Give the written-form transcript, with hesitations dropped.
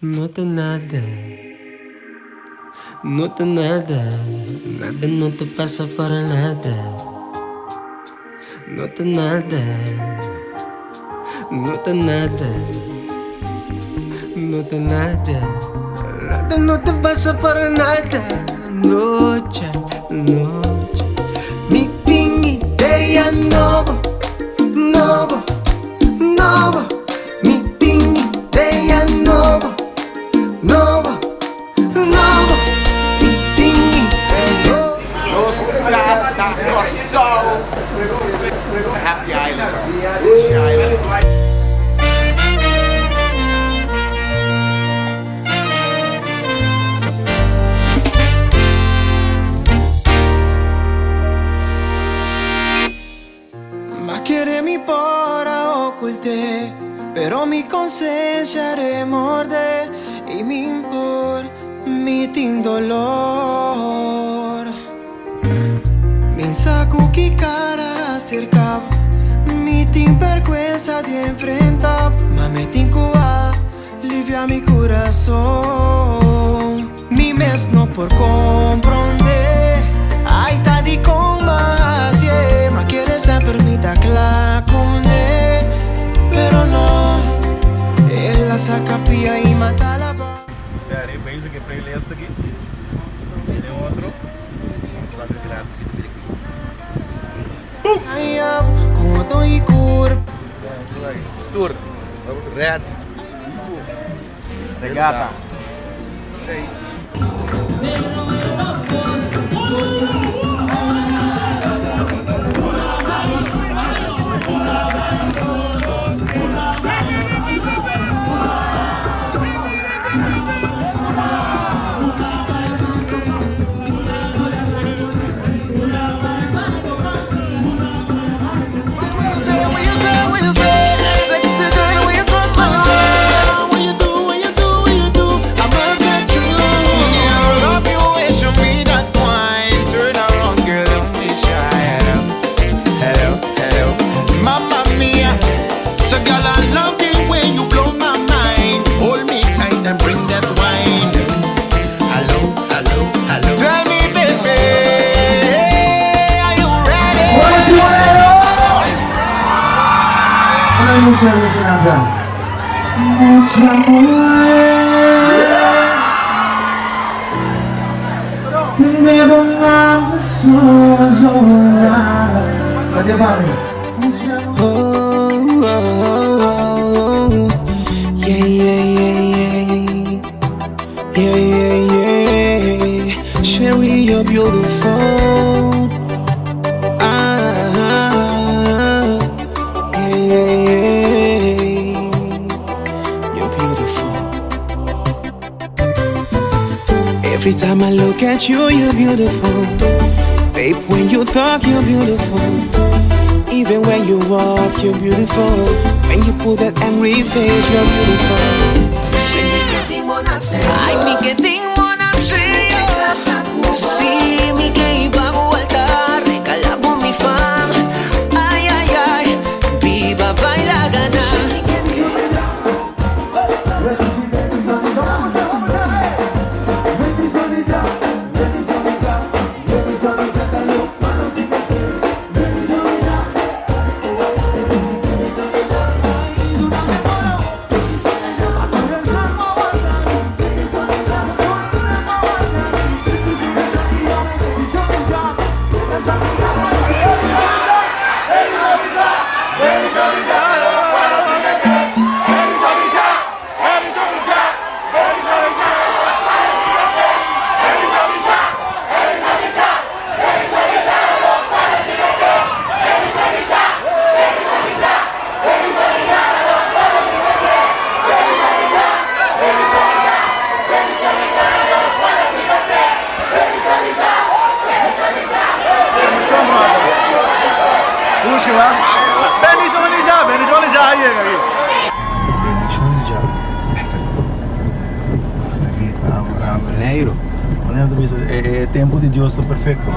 No te nada, no te nada, nada no te pasa para nada. No te nada, no te nada, no te nada, nada no te pasa para nada. Noche, noche, mi idea novo, novo, novo, mi idea novo, novo, novo, mi idea. Los Catacorsol. Happy Island. Happy Island. Ma chiedemi para oculte, pero mi conciencia remorde y me impor mi tin dolor. Mi saco que cara acerca, mi tin vergüenza de enfrentar, ma me tin coa, alivia mi corazón. Mi mes no por comprender, ay ta di más, yeah. Ma quiere se permita claro con él, pero no, él la saca pia y mata la voz. Já arei bem isso aqui pra ele, essa daqui. Tem outro. Vamos lá virar aqui do Ay, con otro y cur. Tour. Red. Regata. Stay. Mucha Oh, oh, oh, yeah, yeah, yeah, yeah, yeah, yeah. Sherry, you're beautiful. Yeah, you're beautiful. Every time I look at you, you're beautiful. Babe, when you talk, you're beautiful. Even when you walk, you're beautiful. When you put that angry face, you're beautiful. Ay, mi que tengo na serio. Sí, mi que iba a voltar. Recalabo mi fan. Ay, ay, ay. Viva, baila, gana. Tempo de Dios perfecto.